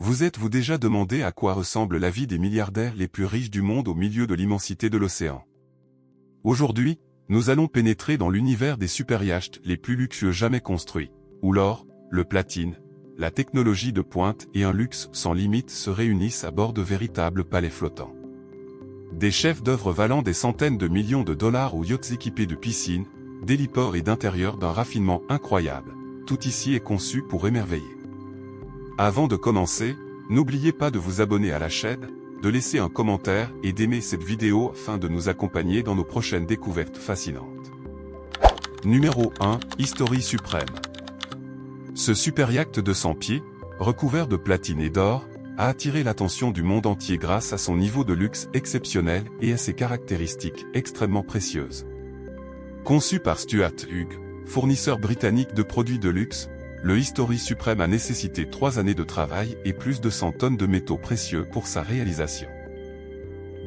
Vous êtes-vous déjà demandé à quoi ressemble la vie des milliardaires les plus riches du monde au milieu de l'immensité de l'océan? Aujourd'hui, nous allons pénétrer dans l'univers des superyachts les plus luxueux jamais construits, où l'or, le platine, la technologie de pointe et un luxe sans limite se réunissent à bord de véritables palais flottants. Des chefs d'œuvre valant des centaines de millions de dollars aux yachts équipés de piscines, d'héliports et d'intérieurs d'un raffinement incroyable, tout ici est conçu pour émerveiller. Avant de commencer, n'oubliez pas de vous abonner à la chaîne, de laisser un commentaire et d'aimer cette vidéo afin de nous accompagner dans nos prochaines découvertes fascinantes. Numéro 1, History Supreme. Ce super yacht de 100 pieds, recouvert de platine et d'or, a attiré l'attention du monde entier grâce à son niveau de luxe exceptionnel et à ses caractéristiques extrêmement précieuses. Conçu par Stuart Hughes, fournisseur britannique de produits de luxe, le History Supreme a nécessité 3 années de travail et plus de 100 tonnes de métaux précieux pour sa réalisation.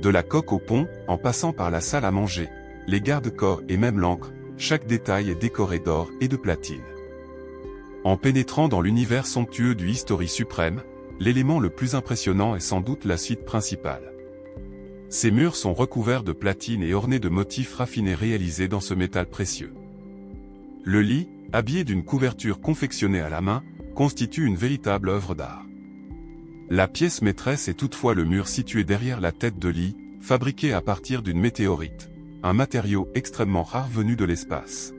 De la coque au pont, en passant par la salle à manger, les garde-corps et même l'ancre, chaque détail est décoré d'or et de platine. En pénétrant dans l'univers somptueux du History Supreme, l'élément le plus impressionnant est sans doute la suite principale. Ses murs sont recouverts de platine et ornés de motifs raffinés réalisés dans ce métal précieux. Le lit, habillé d'une couverture confectionnée à la main, constitue une véritable œuvre d'art. La pièce maîtresse est toutefois le mur situé derrière la tête de lit, fabriqué à partir d'une météorite, un matériau extrêmement rare venu de l'espace.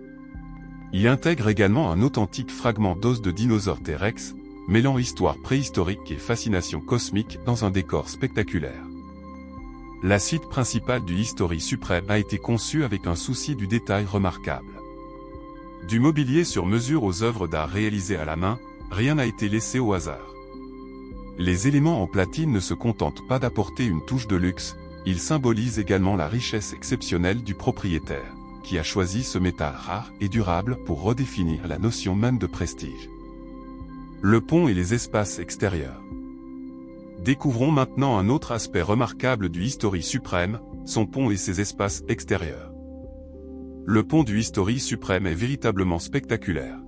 Il intègre également un authentique fragment d'os de dinosaure T-Rex, mêlant histoire préhistorique et fascination cosmique dans un décor spectaculaire. La suite principale du History Supreme a été conçue avec un souci du détail remarquable. Du mobilier sur mesure aux œuvres d'art réalisées à la main, rien n'a été laissé au hasard. Les éléments en platine ne se contentent pas d'apporter une touche de luxe, ils symbolisent également la richesse exceptionnelle du propriétaire, qui a choisi ce métal rare et durable pour redéfinir la notion même de prestige. Le pont et les espaces extérieurs. Découvrons maintenant un autre aspect remarquable du History Supreme, son pont et ses espaces extérieurs. Le pont du History Supreme est véritablement spectaculaire.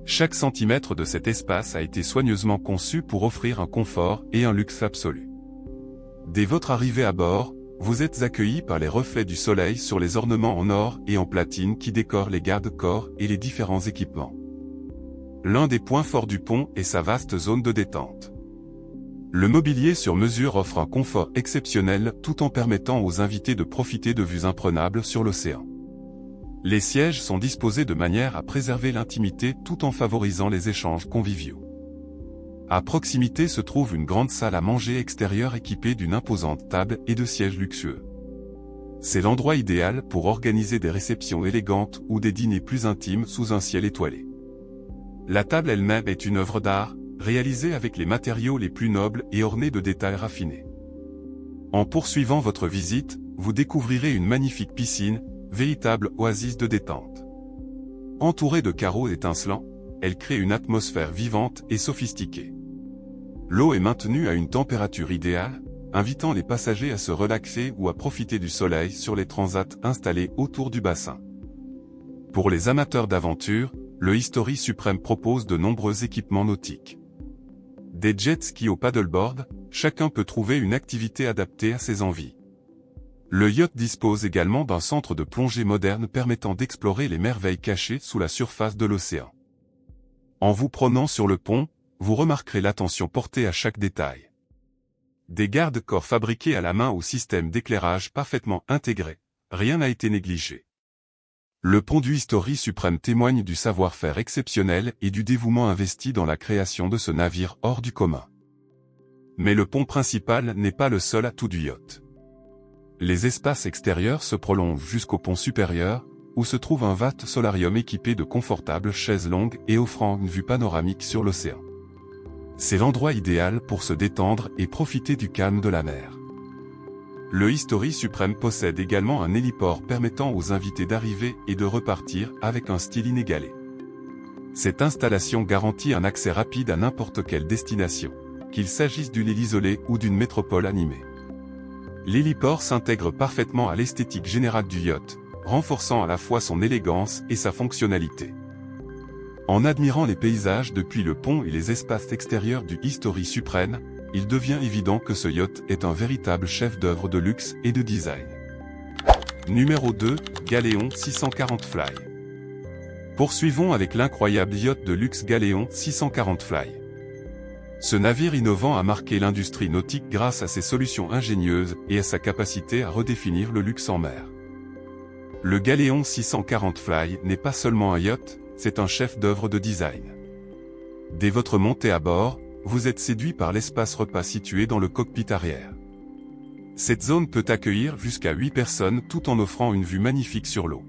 Chaque centimètre de cet espace a été soigneusement conçu pour offrir un confort et un luxe absolu. Dès votre arrivée à bord, vous êtes accueillis par les reflets du soleil sur les ornements en or et en platine qui décorent les garde-corps et les différents équipements. L'un des points forts du pont est sa vaste zone de détente. Le mobilier sur mesure offre un confort exceptionnel tout en permettant aux invités de profiter de vues imprenables sur l'océan. Les sièges sont disposés de manière à préserver l'intimité tout en favorisant les échanges conviviaux. À proximité se trouve une grande salle à manger extérieure équipée d'une imposante table et de sièges luxueux. C'est l'endroit idéal pour organiser des réceptions élégantes ou des dîners plus intimes sous un ciel étoilé. La table elle-même est une œuvre d'art, réalisée avec les matériaux les plus nobles et ornée de détails raffinés. En poursuivant votre visite, vous découvrirez une magnifique piscine, véritable oasis de détente. Entourée de carreaux étincelants, elle crée une atmosphère vivante et sophistiquée. L'eau est maintenue à une température idéale, invitant les passagers à se relaxer ou à profiter du soleil sur les transats installés autour du bassin. Pour les amateurs d'aventure, le History Supreme propose de nombreux équipements nautiques. Des jet skis au paddleboard, chacun peut trouver une activité adaptée à ses envies. Le yacht dispose également d'un centre de plongée moderne permettant d'explorer les merveilles cachées sous la surface de l'océan. En vous promenant sur le pont, vous remarquerez l'attention portée à chaque détail. Des garde-corps fabriqués à la main au système d'éclairage parfaitement intégré, rien n'a été négligé. Le pont du History Supreme témoigne du savoir-faire exceptionnel et du dévouement investi dans la création de ce navire hors du commun. Mais le pont principal n'est pas le seul atout du yacht. Les espaces extérieurs se prolongent jusqu'au pont supérieur, où se trouve un vaste solarium équipé de confortables chaises longues et offrant une vue panoramique sur l'océan. C'est l'endroit idéal pour se détendre et profiter du calme de la mer. Le History Supreme possède également un héliport permettant aux invités d'arriver et de repartir avec un style inégalé. Cette installation garantit un accès rapide à n'importe quelle destination, qu'il s'agisse d'une île isolée ou d'une métropole animée. L'héliport s'intègre parfaitement à l'esthétique générale du yacht, renforçant à la fois son élégance et sa fonctionnalité. En admirant les paysages depuis le pont et les espaces extérieurs du History Suprême, il devient évident que ce yacht est un véritable chef-d'œuvre de luxe et de design. Numéro 2, Galéon 640 Fly. Poursuivons avec l'incroyable yacht de luxe Galéon 640 Fly. Ce navire innovant a marqué l'industrie nautique grâce à ses solutions ingénieuses et à sa capacité à redéfinir le luxe en mer. Le Galéon 640 Fly n'est pas seulement un yacht, c'est un chef-d'œuvre de design. Dès votre montée à bord, vous êtes séduit par l'espace repas situé dans le cockpit arrière. Cette zone peut accueillir jusqu'à 8 personnes tout en offrant une vue magnifique sur l'eau.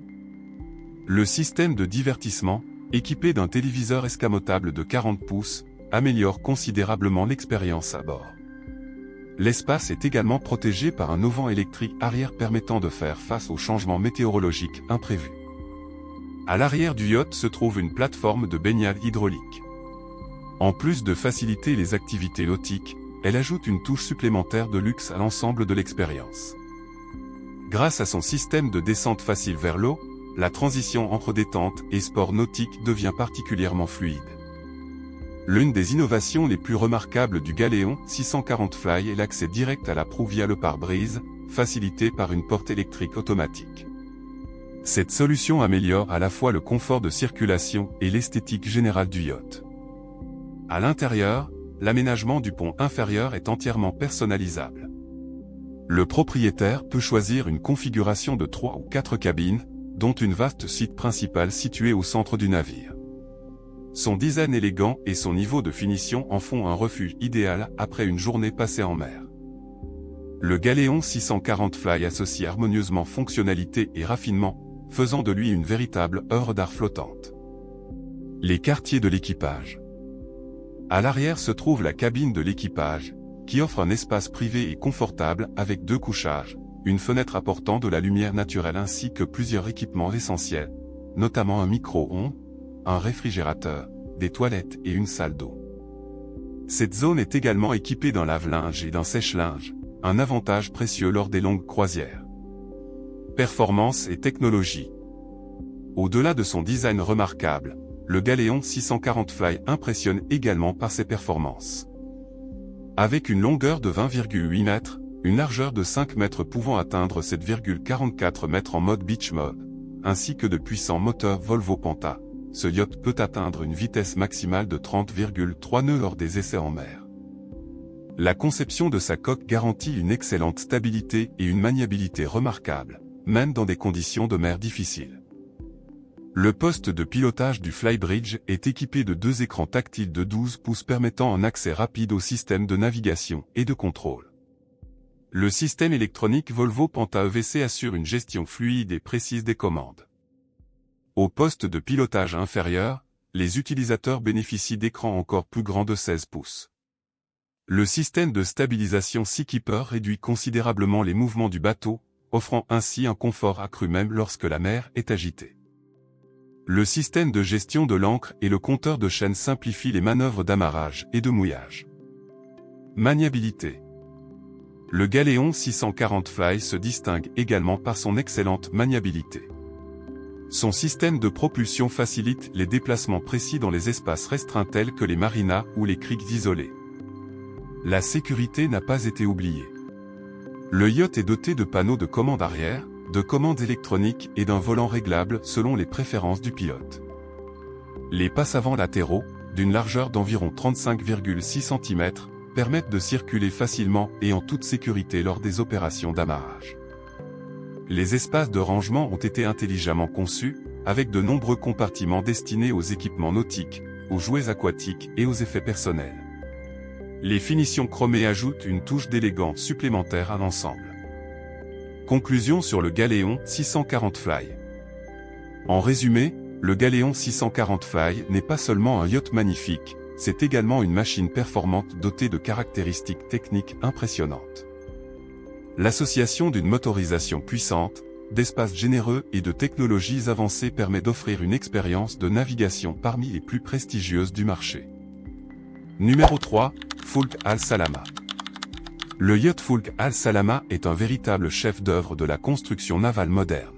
Le système de divertissement, équipé d'un téléviseur escamotable de 40 pouces, améliore considérablement l'expérience à bord. L'espace est également protégé par un auvent électrique arrière permettant de faire face aux changements météorologiques imprévus. À l'arrière du yacht se trouve une plateforme de baignade hydraulique. En plus de faciliter les activités nautiques, elle ajoute une touche supplémentaire de luxe à l'ensemble de l'expérience. Grâce à son système de descente facile vers l'eau, la transition entre détente et sport nautique devient particulièrement fluide. L'une des innovations les plus remarquables du Galéon 640 Fly est l'accès direct à la proue via le pare-brise, facilité par une porte électrique automatique. Cette solution améliore à la fois le confort de circulation et l'esthétique générale du yacht. À l'intérieur, l'aménagement du pont inférieur est entièrement personnalisable. Le propriétaire peut choisir une configuration de 3 ou 4 cabines, dont une vaste suite principale située au centre du navire. Son design élégant et son niveau de finition en font un refuge idéal après une journée passée en mer. Le Galéon 640 Fly associe harmonieusement fonctionnalité et raffinement, faisant de lui une véritable œuvre d'art flottante. Les quartiers de l'équipage. À l'arrière se trouve la cabine de l'équipage, qui offre un espace privé et confortable avec 2 couchages, une fenêtre apportant de la lumière naturelle ainsi que plusieurs équipements essentiels, notamment un micro-ondes, un réfrigérateur, des toilettes et une salle d'eau. Cette zone est également équipée d'un lave-linge et d'un sèche-linge, un avantage précieux lors des longues croisières. Performance et technologie. Au-delà de son design remarquable, le Galéon 640 Fly impressionne également par ses performances. Avec une longueur de 20,8 mètres, une largeur de 5 mètres pouvant atteindre 7,44 mètres en mode beach mode, ainsi que de puissants moteurs Volvo Penta, ce yacht peut atteindre une vitesse maximale de 30,3 nœuds lors des essais en mer. La conception de sa coque garantit une excellente stabilité et une maniabilité remarquable, même dans des conditions de mer difficiles. Le poste de pilotage du Flybridge est équipé de 2 écrans tactiles de 12 pouces permettant un accès rapide au système de navigation et de contrôle. Le système électronique Volvo Penta EVC assure une gestion fluide et précise des commandes. Au poste de pilotage inférieur, les utilisateurs bénéficient d'écrans encore plus grands de 16 pouces. Le système de stabilisation Seakeeper réduit considérablement les mouvements du bateau, offrant ainsi un confort accru même lorsque la mer est agitée. Le système de gestion de l'ancre et le compteur de chaîne simplifient les manœuvres d'amarrage et de mouillage. Maniabilité. Le Galéon 640 Fly se distingue également par son excellente maniabilité. Son système de propulsion facilite les déplacements précis dans les espaces restreints tels que les marinas ou les criques isolées. La sécurité n'a pas été oubliée. Le yacht est doté de panneaux de commande arrière, de commandes électroniques et d'un volant réglable selon les préférences du pilote. Les passe-avant latéraux, d'une largeur d'environ 35,6 cm, permettent de circuler facilement et en toute sécurité lors des opérations d'amarrage. Les espaces de rangement ont été intelligemment conçus, avec de nombreux compartiments destinés aux équipements nautiques, aux jouets aquatiques et aux effets personnels. Les finitions chromées ajoutent une touche d'élégance supplémentaire à l'ensemble. Conclusion sur le Galéon 640 Fly. En résumé, le Galéon 640 Fly n'est pas seulement un yacht magnifique, c'est également une machine performante dotée de caractéristiques techniques impressionnantes. L'association d'une motorisation puissante, d'espaces généreux et de technologies avancées permet d'offrir une expérience de navigation parmi les plus prestigieuses du marché. Numéro 3, Fulk Al Salama. Le yacht Fulk Al Salama est un véritable chef-d'œuvre de la construction navale moderne.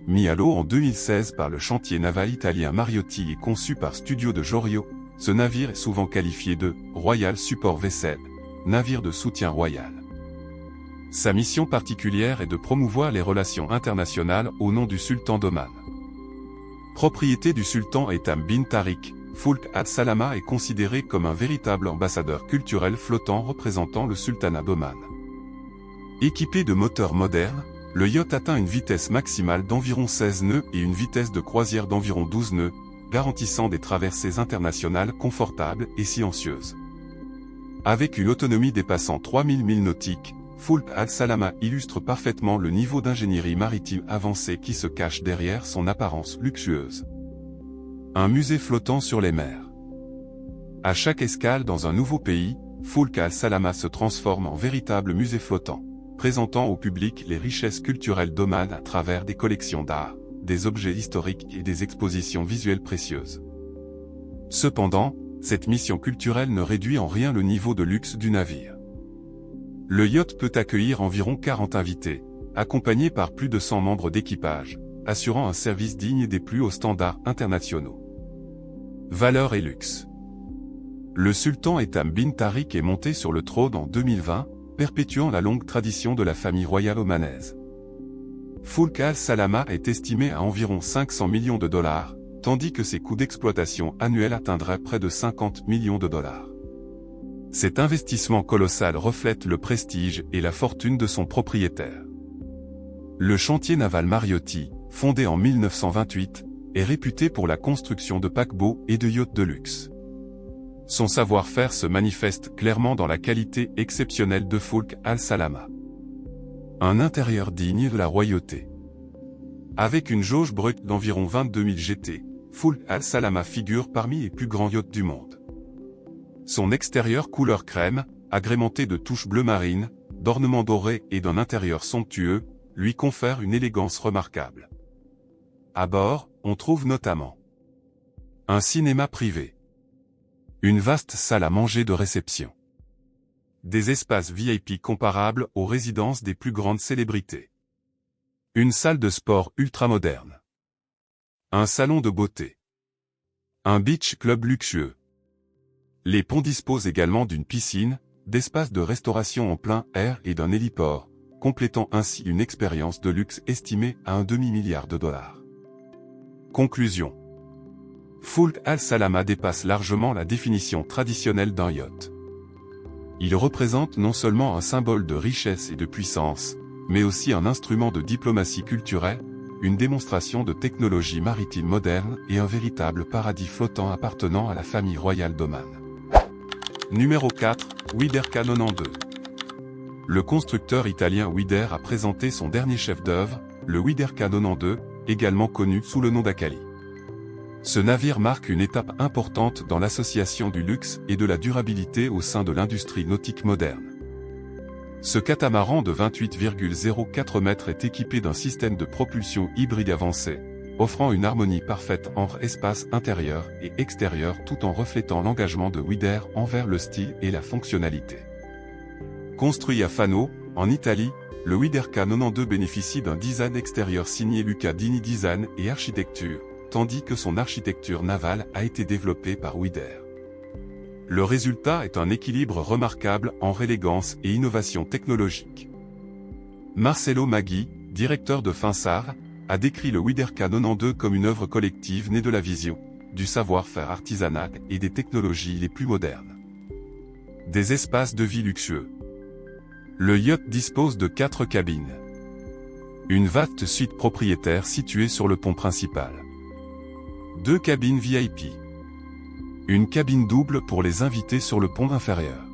mis à l'eau en 2016 par le chantier naval italien Mariotti et conçu par Studio de Jorio, ce navire est souvent qualifié de « Royal Support Vessel », navire de soutien royal. Sa mission particulière est de promouvoir les relations internationales au nom du sultan d'Oman. Propriété du sultan Eytham bin Tariq, Fulk al-Salama est considéré comme un véritable ambassadeur culturel flottant représentant le sultanat d'Oman. Équipé de moteurs modernes, le yacht atteint une vitesse maximale d'environ 16 nœuds et une vitesse de croisière d'environ 12 nœuds, garantissant des traversées internationales confortables et silencieuses. Avec une autonomie dépassant 3000 milles nautiques, Fulk al-Salama illustre parfaitement le niveau d'ingénierie maritime avancé qui se cache derrière son apparence luxueuse. Un musée flottant sur les mers. À chaque escale dans un nouveau pays, Fulk al-Salama se transforme en véritable musée flottant, présentant au public les richesses culturelles d'Oman à travers des collections d'art, des objets historiques et des expositions visuelles précieuses. Cependant, cette mission culturelle ne réduit en rien le niveau de luxe du navire. Le yacht peut accueillir environ 40 invités, accompagnés par plus de 100 membres d'équipage, assurant un service digne des plus hauts standards internationaux. Valeur et luxe. Le sultan Eytham bin Tariq est monté sur le trône en 2020, perpétuant la longue tradition de la famille royale omanaise. Fulk al-Salama est estimé à environ 500 millions de dollars, tandis que ses coûts d'exploitation annuels atteindraient près de 50 millions de dollars. Cet investissement colossal reflète le prestige et la fortune de son propriétaire. Le chantier naval Mariotti, fondé en 1928, est réputé pour la construction de paquebots et de yachts de luxe. Son savoir-faire se manifeste clairement dans la qualité exceptionnelle de Fulk al-Salama. Un intérieur digne de la royauté. Avec une jauge brute d'environ 22 000 GT, Fulk al-Salama figure parmi les plus grands yachts du monde. Son extérieur couleur crème, agrémenté de touches bleu marine, d'ornements dorés et d'un intérieur somptueux, lui confère une élégance remarquable. À bord, on trouve notamment un cinéma privé, une vaste salle à manger de réception, des espaces VIP comparables aux résidences des plus grandes célébrités, une salle de sport ultramoderne, un salon de beauté, un beach club luxueux. Les ponts disposent également d'une piscine, d'espaces de restauration en plein air et d'un héliport, complétant ainsi une expérience de luxe estimée à un demi-milliard de dollars. Conclusion. Fulk al-Salama dépasse largement la définition traditionnelle d'un yacht. Il représente non seulement un symbole de richesse et de puissance, mais aussi un instrument de diplomatie culturelle, une démonstration de technologie maritime moderne et un véritable paradis flottant appartenant à la famille royale d'Oman. Numéro 4, Wider K92. Le constructeur italien Wider a présenté son dernier chef-d'œuvre, le Wider K92, également connu sous le nom d'Akali. Ce navire marque une étape importante dans l'association du luxe et de la durabilité au sein de l'industrie nautique moderne. Ce catamaran de 28,04 mètres est équipé d'un système de propulsion hybride avancé, offrant une harmonie parfaite entre espace intérieur et extérieur tout en reflétant l'engagement de Wider envers le style et la fonctionnalité. Construit à Fano, en Italie, le Wider K92 bénéficie d'un design extérieur signé Luca Dini Design et Architecture, tandis que son architecture navale a été développée par Wider. Le résultat est un équilibre remarquable entre élégance et innovation technologique. Marcello Maggi, directeur de Finsar, a décrit le Wider K92 comme une œuvre collective née de la vision, du savoir-faire artisanal et des technologies les plus modernes. Des espaces de vie luxueux. Le yacht dispose de 4 cabines. Une vaste suite propriétaire située sur le pont principal. 2 cabines VIP. Une cabine double pour les invités sur le pont inférieur.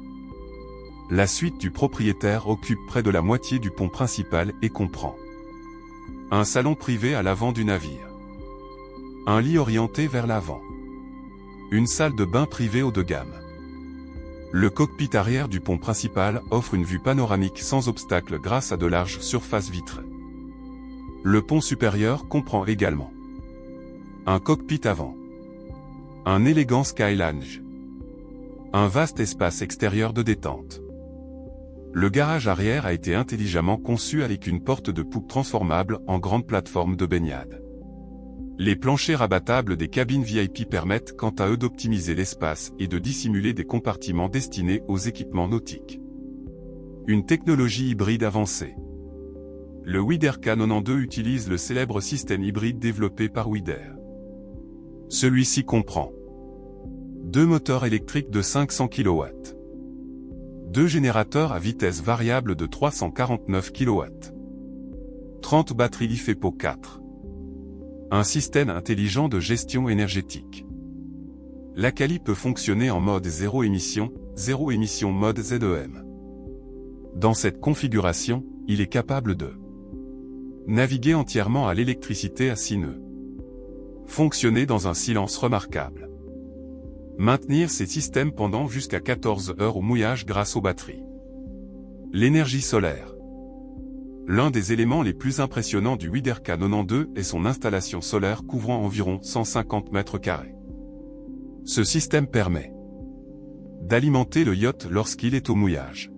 La suite du propriétaire occupe près de la moitié du pont principal et comprend un salon privé à l'avant du navire, un lit orienté vers l'avant, une salle de bain privée haut de gamme. Le cockpit arrière du pont principal offre une vue panoramique sans obstacle grâce à de larges surfaces vitrées. Le pont supérieur comprend également un cockpit avant, un élégant sky lounge, un vaste espace extérieur de détente. Le garage arrière a été intelligemment conçu avec une porte de poupe transformable en grande plateforme de baignade. Les planchers rabattables des cabines VIP permettent quant à eux d'optimiser l'espace et de dissimuler des compartiments destinés aux équipements nautiques. Une technologie hybride avancée. Le Wider K92 utilise le célèbre système hybride développé par Wider. Celui-ci comprend 2 moteurs électriques de 500 kW, 2 générateurs à vitesse variable de 349 kW, 30 batteries LiFePO 4, un système intelligent de gestion énergétique. L'Akali peut fonctionner en mode zéro émission mode ZEM. Dans cette configuration, il est capable de naviguer entièrement à l'électricité à 6 nœuds, fonctionner dans un silence remarquable, maintenir ces systèmes pendant jusqu'à 14 heures au mouillage grâce aux batteries. L'énergie solaire. L'un des éléments les plus impressionnants du Wider K92 est son installation solaire couvrant environ 150 mètres carrés. Ce système permet d'alimenter le yacht lorsqu'il est au mouillage,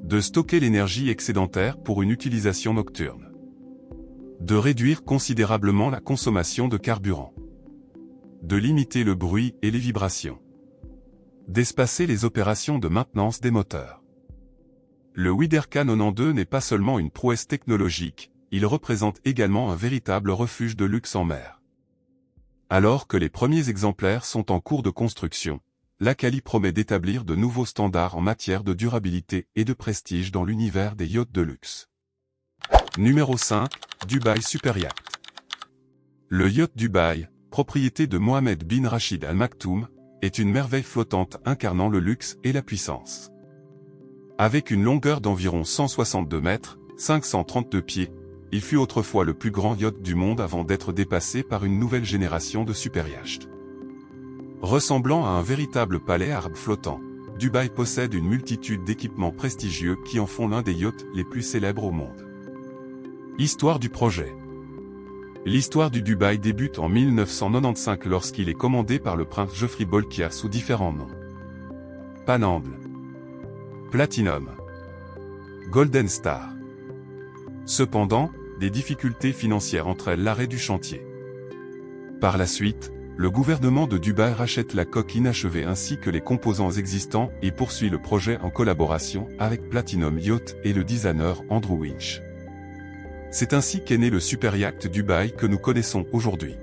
de stocker l'énergie excédentaire pour une utilisation nocturne, de réduire considérablement la consommation de carburant, de limiter le bruit et les vibrations, d'espacer les opérations de maintenance des moteurs. Le Wider K92 n'est pas seulement une prouesse technologique, il représente également un véritable refuge de luxe en mer. Alors que les premiers exemplaires sont en cours de construction, l'Akali promet d'établir de nouveaux standards en matière de durabilité et de prestige dans l'univers des yachts de luxe. Numéro 5, Dubai Super Yacht. Le yacht Dubai, propriété de Mohammed bin Rachid Al Maktoum, est une merveille flottante incarnant le luxe et la puissance. Avec une longueur d'environ 162 mètres, 532 pieds, il fut autrefois le plus grand yacht du monde avant d'être dépassé par une nouvelle génération de superyachts. Ressemblant à un véritable palais arabe flottant, Dubai possède une multitude d'équipements prestigieux qui en font l'un des yachts les plus célèbres au monde. Histoire du projet. L'histoire du Dubai débute en 1995 lorsqu'il est commandé par le prince Geoffrey Bolkiah sous différents noms. Panhandle, Platinum, Golden Star. Cependant, des difficultés financières entraînent l'arrêt du chantier. Par la suite, le gouvernement de Dubaï rachète la coque inachevée ainsi que les composants existants et poursuit le projet en collaboration avec Platinum Yacht et le designer Andrew Winch. C'est ainsi qu'est né le super yacht Dubaï que nous connaissons aujourd'hui.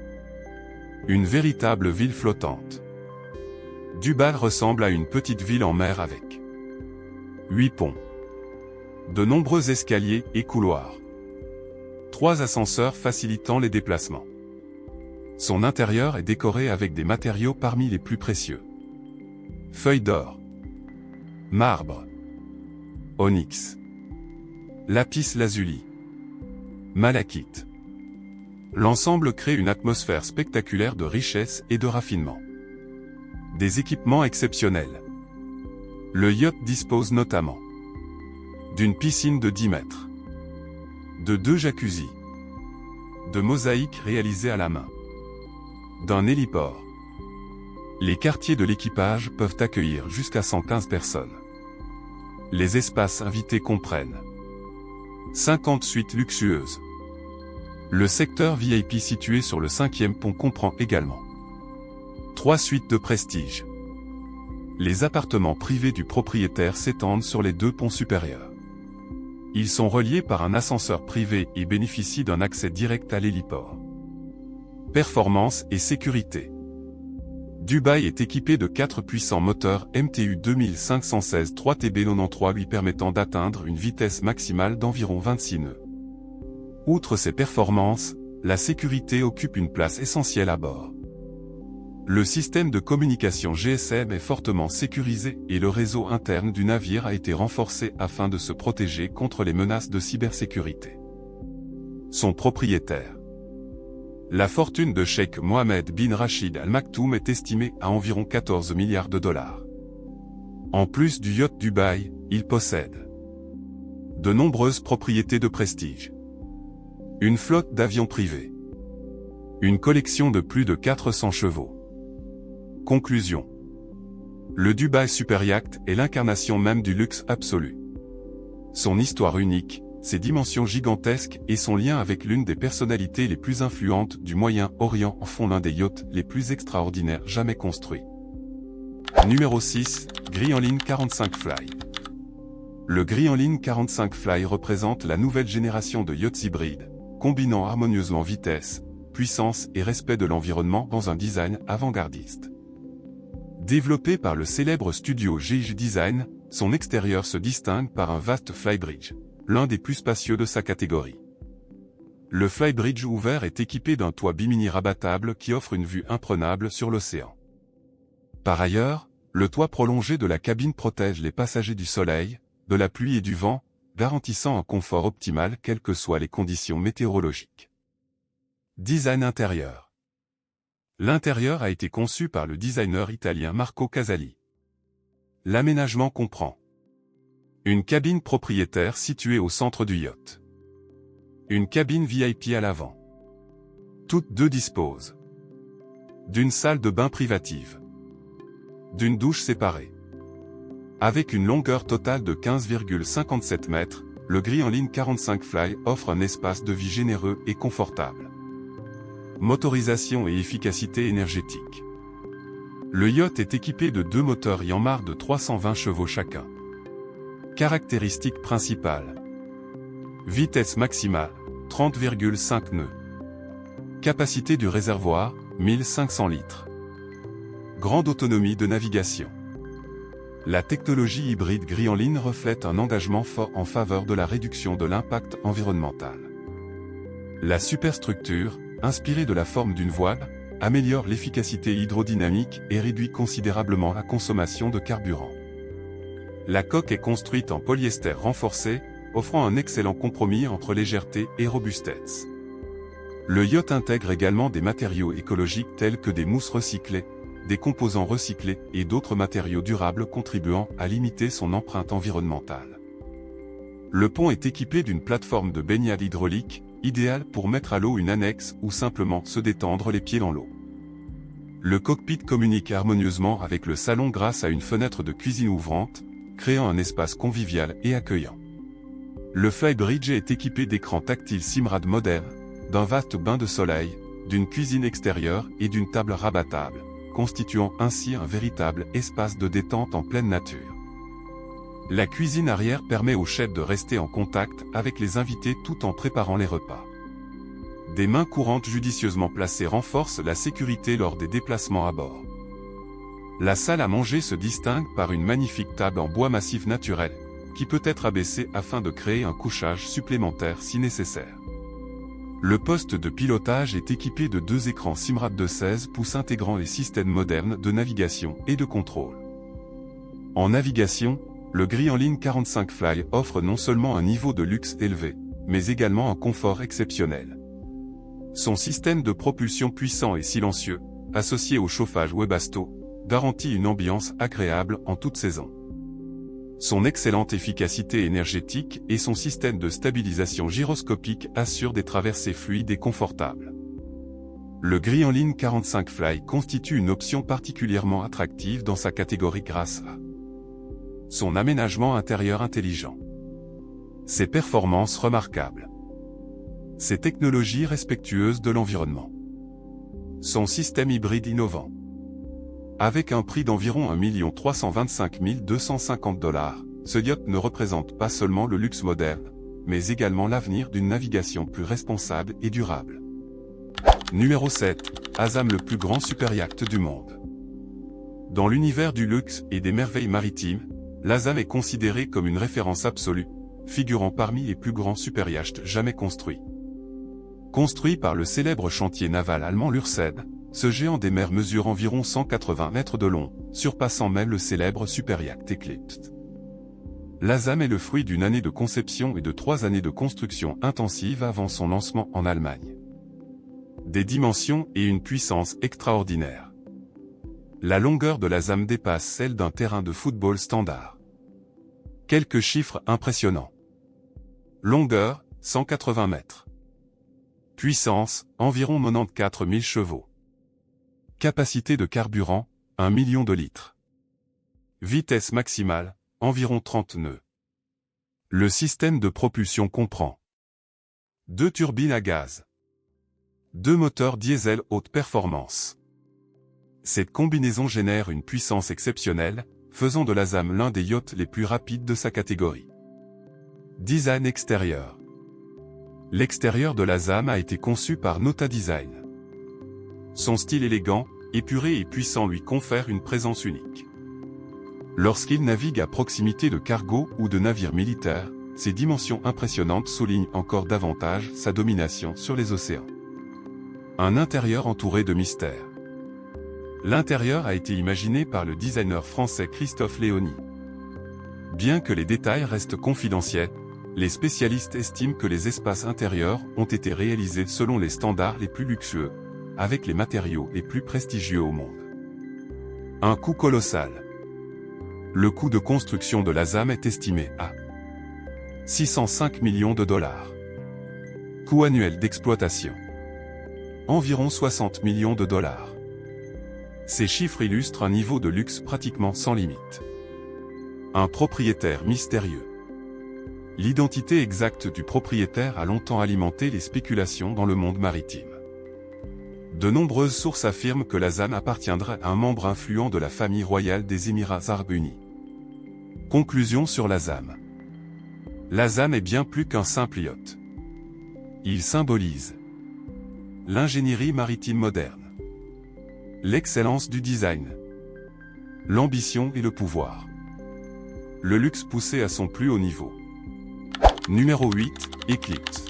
Une véritable ville flottante. Dubaï ressemble à une petite ville en mer avec 8 ponts, de nombreux escaliers et couloirs, 3 ascenseurs facilitant les déplacements. Son intérieur est décoré avec des matériaux parmi les plus précieux. Feuilles d'or, marbre, onyx, lapis lazuli, malachite. L'ensemble crée une atmosphère spectaculaire de richesse et de raffinement. Des équipements exceptionnels. Le yacht dispose notamment d'une piscine de 10 mètres, de 2 jacuzzis, de mosaïques réalisées à la main, d'un héliport. Les quartiers de l'équipage peuvent accueillir jusqu'à 115 personnes. Les espaces invités comprennent 50 suites luxueuses. Le secteur VIP situé sur le 5e pont comprend également 3 suites de prestige. Les appartements privés du propriétaire s'étendent sur les 2 ponts supérieurs. Ils sont reliés par un ascenseur privé et bénéficient d'un accès direct à l'héliport. Performance et sécurité. Dubaï est équipé de 4 puissants moteurs MTU 2516 3TB93 lui permettant d'atteindre une vitesse maximale d'environ 26 nœuds. Outre ses performances, la sécurité occupe une place essentielle à bord. Le système de communication GSM est fortement sécurisé et le réseau interne du navire a été renforcé afin de se protéger contre les menaces de cybersécurité. Son propriétaire. La fortune de Cheikh Mohammed bin Rachid Al Maktoum est estimée à environ 14 milliards de dollars. En plus du yacht Dubaï, il possède de nombreuses propriétés de prestige. Une flotte d'avions privés. Une collection de plus de 400 chevaux. Conclusion. Le Dubai Super Yacht est l'incarnation même du luxe absolu. Son histoire unique, ses dimensions gigantesques et son lien avec l'une des personnalités les plus influentes du Moyen-Orient en font l'un des yachts les plus extraordinaires jamais construits. Numéro 6, Greenland 45 Fly. Le Greenland 45 Fly représente la nouvelle génération de yachts hybrides, combinant harmonieusement vitesse, puissance et respect de l'environnement dans un design avant-gardiste. Développé par le célèbre studio GIG Design, son extérieur se distingue par un vaste flybridge, l'un des plus spacieux de sa catégorie. Le flybridge ouvert est équipé d'un toit bimini rabattable qui offre une vue imprenable sur l'océan. Par ailleurs, le toit prolongé de la cabine protège les passagers du soleil, de la pluie et du vent, garantissant un confort optimal quelles que soient les conditions météorologiques. Design intérieur. L'intérieur a été conçu par le designer italien Marco Casali. L'aménagement comprend une cabine propriétaire située au centre du yacht. Une cabine VIP à l'avant. Toutes deux disposent d'une salle de bain privative, d'une douche séparée. Avec une longueur totale de 15,57 mètres, le Greenland 45 Fly offre un espace de vie généreux et confortable. Motorisation et efficacité énergétique. Le yacht est équipé de 2 moteurs Yanmar de 320 chevaux chacun. Caractéristiques principales. Vitesse maximale, 30,5 nœuds. Capacité du réservoir, 1500 litres. Grande autonomie de navigation. La technologie hybride Greenland reflète un engagement fort en faveur de la réduction de l'impact environnemental. La superstructure, inspirée de la forme d'une voile, améliore l'efficacité hydrodynamique et réduit considérablement la consommation de carburant. La coque est construite en polyester renforcé, offrant un excellent compromis entre légèreté et robustesse. Le yacht intègre également des matériaux écologiques tels que des mousses recyclées, des composants recyclés et d'autres matériaux durables contribuant à limiter son empreinte environnementale. Le pont est équipé d'une plateforme de baignade hydraulique, idéale pour mettre à l'eau une annexe ou simplement se détendre les pieds dans l'eau. Le cockpit communique harmonieusement avec le salon grâce à une fenêtre de cuisine ouvrante, créant un espace convivial et accueillant. Le flybridge est équipé d'écrans tactiles Simrad modernes, d'un vaste bain de soleil, d'une cuisine extérieure et d'une table rabattable, constituant ainsi un véritable espace de détente en pleine nature. La cuisine arrière permet au chef de rester en contact avec les invités tout en préparant les repas. Des mains courantes judicieusement placées renforcent la sécurité lors des déplacements à bord. La salle à manger se distingue par une magnifique table en bois massif naturel, qui peut être abaissée afin de créer un couchage supplémentaire si nécessaire. Le poste de pilotage est équipé de 2 écrans Simrad de 16 pouces intégrant les systèmes modernes de navigation et de contrôle. En navigation, le Greenland 45 Fly offre non seulement un niveau de luxe élevé, mais également un confort exceptionnel. Son système de propulsion puissant et silencieux, associé au chauffage Webasto, garantit une ambiance agréable en toute saison. Son excellente efficacité énergétique et son système de stabilisation gyroscopique assurent des traversées fluides et confortables. Le Greenland 45 Fly constitue une option particulièrement attractive dans sa catégorie grâce à son aménagement intérieur intelligent, ses performances remarquables, ses technologies respectueuses de l'environnement, son système hybride innovant. Avec un prix d'environ 1 325 250 $, ce yacht ne représente pas seulement le luxe moderne, mais également l'avenir d'une navigation plus responsable et durable. Numéro 7. Azam, le plus grand superyacht du monde. Dans l'univers du luxe et des merveilles maritimes, l'Azam est considéré comme une référence absolue, figurant parmi les plus grands superyachts jamais construits. Construit par le célèbre chantier naval allemand Lürssen, ce géant des mers mesure environ 180 mètres de long, surpassant même le célèbre superyacht Eclipse. L'Azam est le fruit d'une année de conception et de 3 années de construction intensive avant son lancement en Allemagne. Des dimensions et une puissance extraordinaires. La longueur de l'Azam dépasse celle d'un terrain de football standard. Quelques chiffres impressionnants. Longueur, 180 mètres. Puissance, environ 94 000 chevaux. Capacité de carburant, 1 million de litres. Vitesse maximale, environ 30 nœuds. Le système de propulsion comprend 2 turbines à gaz, 2 moteurs diesel haute performance. Cette combinaison génère une puissance exceptionnelle, faisant de l'ASAM l'un des yachts les plus rapides de sa catégorie. Design extérieur. L'extérieur de l'ASAM a été conçu par Nota Design. Son style élégant, épuré et puissant lui confère une présence unique. Lorsqu'il navigue à proximité de cargos ou de navires militaires, ses dimensions impressionnantes soulignent encore davantage sa domination sur les océans. Un intérieur entouré de mystères. L'intérieur a été imaginé par le designer français Christophe Léony. Bien que les détails restent confidentiels, les spécialistes estiment que les espaces intérieurs ont été réalisés selon les standards les plus luxueux, avec les matériaux les plus prestigieux au monde. Un coût colossal. Le coût de construction de l'ASAM est estimé à 605 millions de dollars. Coût annuel d'exploitation. Environ 60 millions de dollars. Ces chiffres illustrent un niveau de luxe pratiquement sans limite. Un propriétaire mystérieux. L'identité exacte du propriétaire a longtemps alimenté les spéculations dans le monde maritime. De nombreuses sources affirment que l'ASAM appartiendrait à un membre influent de la famille royale des Émirats arabes unis. Conclusion sur l'ASAM. L'ASAM est bien plus qu'un simple yacht. Il symbolise l'ingénierie maritime moderne, l'excellence du design, l'ambition et le pouvoir, le luxe poussé à son plus haut niveau. Numéro 8, Eclipse.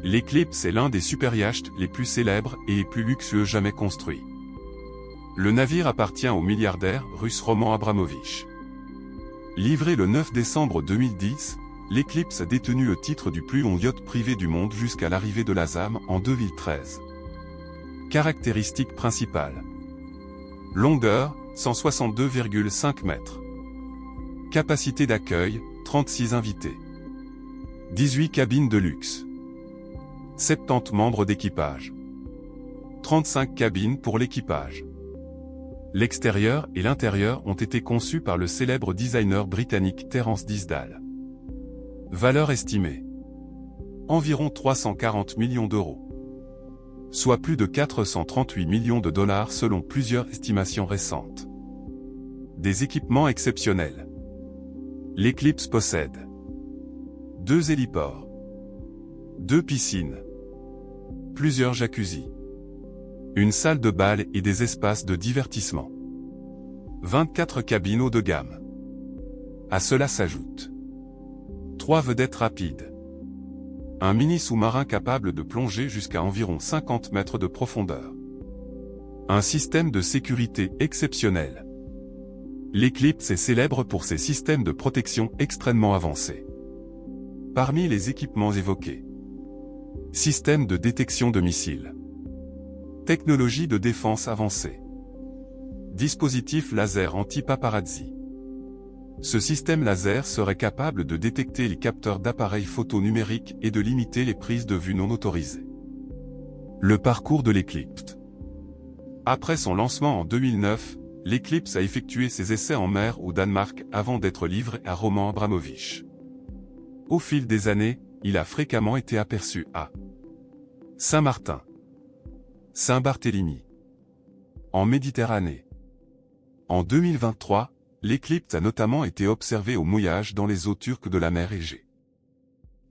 L'Eclipse est l'un des superyachts les plus célèbres et les plus luxueux jamais construits. Le navire appartient au milliardaire russe Roman Abramovich. Livré le 9 décembre 2010, l'Eclipse a détenu le titre du plus long yacht privé du monde jusqu'à l'arrivée de l'ASAM en 2013. Caractéristiques principales. Longueur, 162,5 mètres. Capacité d'accueil, 36 invités. 18 cabines de luxe. 70 membres d'équipage. 35 cabines pour l'équipage. L'extérieur et l'intérieur ont été conçus par le célèbre designer britannique Terence Disdale. Valeur estimée. Environ 340 millions d'euros. Soit plus de 438 millions de dollars selon plusieurs estimations récentes. Des équipements exceptionnels. L'Eclipse possède 2 héliports, 2 piscines, plusieurs jacuzzis, une salle de bal et des espaces de divertissement. 24 cabines haut de gamme. À cela s'ajoutent 3 vedettes rapides. Un mini sous-marin capable de plonger jusqu'à environ 50 mètres de profondeur. Un système de sécurité exceptionnel. L'Eclipse est célèbre pour ses systèmes de protection extrêmement avancés. Parmi les équipements évoqués: système de détection de missiles, technologie de défense avancée, dispositif laser anti-paparazzi. Ce système laser serait capable de détecter les capteurs d'appareils photo numériques et de limiter les prises de vue non autorisées. Le parcours de l'Eclipse. Après son lancement en 2009, l'Eclipse a effectué ses essais en mer au Danemark avant d'être livré à Roman Abramovich. Au fil des années, il a fréquemment été aperçu à Saint-Martin, Saint-Barthélemy, en Méditerranée. En 2023, l'Eclipse a notamment été observé au mouillage dans les eaux turques de la mer Égée.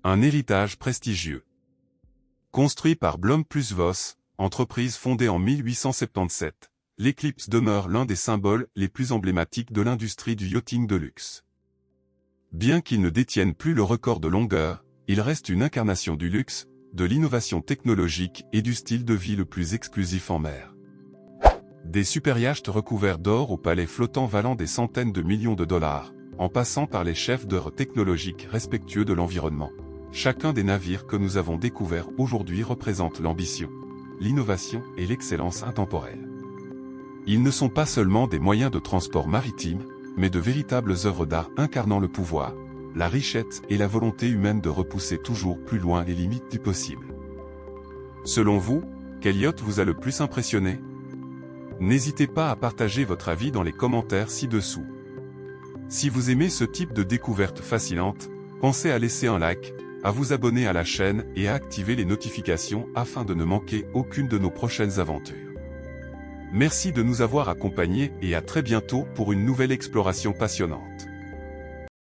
Un héritage prestigieux. Construit par Blom plus Voss, entreprise fondée en 1877, l'Eclipse demeure l'un des symboles les plus emblématiques de l'industrie du yachting de luxe. Bien qu'il ne détienne plus le record de longueur, il reste une incarnation du luxe, de l'innovation technologique et du style de vie le plus exclusif en mer. Des superyachts recouverts d'or au palais flottant valant des centaines de millions de dollars, en passant par les chefs d'œuvre technologiques respectueux de l'environnement. Chacun des navires que nous avons découverts aujourd'hui représente l'ambition, l'innovation et l'excellence intemporelle. Ils ne sont pas seulement des moyens de transport maritime, mais de véritables œuvres d'art incarnant le pouvoir, la richesse et la volonté humaine de repousser toujours plus loin les limites du possible. Selon vous, quel yacht vous a le plus impressionné? N'hésitez pas à partager votre avis dans les commentaires ci-dessous. Si vous aimez ce type de découverte fascinante, Pensez à laisser un like, à vous abonner à la chaîne et à activer les notifications afin de ne manquer aucune de nos prochaines aventures. Merci de nous avoir accompagnés et à très bientôt pour une nouvelle exploration passionnante.